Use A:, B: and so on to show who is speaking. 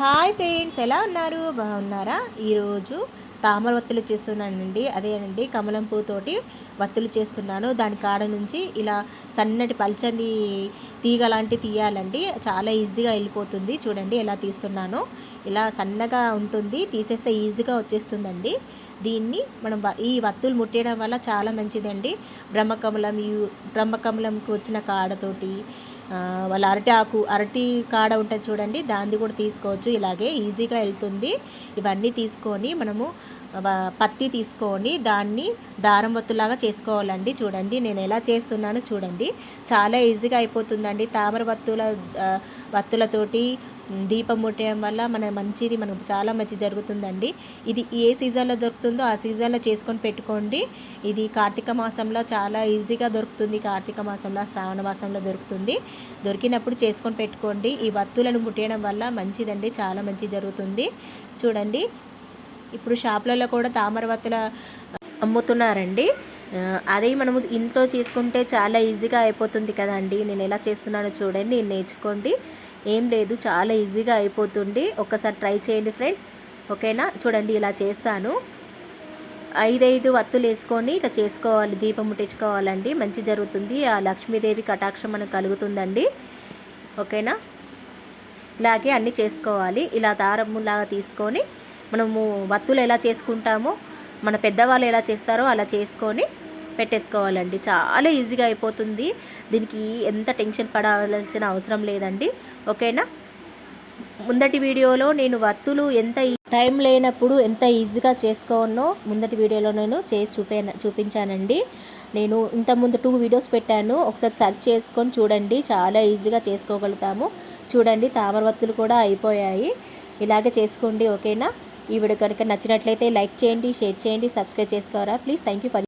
A: Hi friends, ఎలా ఉన్నారు? బాగున్నారా? ఈరోజు తామర వత్తులు చేస్తున్నానండి. అదేనండి, కమలం పూతోటి వత్తులు చేస్తున్నాను. దాని కాడ నుంచి ఇలా సన్నటి పల్చని తీగ లాంటి తీయాలండి. చాలా ఈజీగా వెళ్ళిపోతుంది. చూడండి ఎలా తీస్తున్నానో. ఇలా సన్నగా ఉంటుంది, తీసేస్తే ఈజీగా వచ్చేస్తుందండి. దీన్ని మనం ఈ వత్తులు ముట్టేయడం వల్ల చాలా మంచిదండి. బ్రహ్మకమలంకి వచ్చిన కాడతోటి వాళ్ళ అరటి కాడ ఉంటుంది చూడండి, దాన్ని కూడా తీసుకోవచ్చు. ఇలాగే ఈజీగా వెళ్తుంది. ఇవన్నీ తీసుకొని మనము పత్తి తీసుకొని దాన్ని దారం వత్తులాగా చేసుకోవాలండి. చూడండి నేను ఎలా చేస్తున్నానో చూడండి, చాలా ఈజీగా అయిపోతుందండి. తామర వత్తులతోటి దీపం ముట్టడం వల్ల మనకు చాలా మంచి జరుగుతుందండి. ఇది ఏ సీజన్లో దొరుకుతుందో ఆ సీజన్లో చేసుకొని పెట్టుకోండి. ఇది కార్తీక మాసంలో చాలా ఈజీగా దొరుకుతుంది. కార్తీక మాసంలో, శ్రావణ మాసంలో దొరుకుతుంది. దొరికినప్పుడు చేసుకొని పెట్టుకోండి. ఈ వత్తులను ముట్టేయడం వల్ల మంచిదండి, చాలా మంచి జరుగుతుంది. చూడండి, ఇప్పుడు షాపులలో కూడా తామర వత్తుల అమ్ముతున్నారండి. అదే మనము ఇంట్లో చేసుకుంటే చాలా ఈజీగా అయిపోతుంది కదండి. నేను ఎలా చేస్తున్నానో చూడండి, నేను నేర్చుకోండి. ఏం లేదు, చాలా ఈజీగా అయిపోతుంది. ఒక్కసారి ట్రై చేయండి ఫ్రెండ్స్, ఓకేనా? చూడండి ఇలా చేస్తాను. 5 వత్తులు వేసుకొని ఇట్లా చేసుకోవాలి, దీపం ముట్టించుకోవాలండి. మంచి జరుగుతుంది. ఆ లక్ష్మీదేవి కటాక్షం మనకు కలుగుతుందండి, ఓకేనా? ఇలాగే అన్నీ చేసుకోవాలి. ఇలా దారములాగా తీసుకొని మనము వత్తులు ఎలా చేసుకుంటామో, మన పెద్దవాళ్ళు ఎలా చేస్తారో అలా చేసుకొని పెట్టేసుకోవాలండి. చాలా ఈజీగా అయిపోతుంది. దీనికి ఎంత టెన్షన్ పడాల్సిన అవసరం లేదండి, ఓకేనా? ముందటి వీడియోలో నేను వత్తులు టైం లేనప్పుడు ఎంత ఈజీగా చేసుకోనో ముందటి వీడియోలో నేను చేసి చూపించానండి. నేను ఇంతకుముందు 2 వీడియోస్ పెట్టాను, ఒకసారి సెర్చ్ చేసుకొని చూడండి. చాలా ఈజీగా చేసుకోగలుగుతాము. చూడండి, తామర వత్తులు కూడా అయిపోయాయి. ఇలాగే చేసుకోండి, ఓకేనా? ఈ వీడియో కనుక నచ్చినట్లయితే లైక్ చేయండి, షేర్ చేయండి, సబ్స్క్రైబ్ చేసుకోరా ప్లీజ్. Thank you for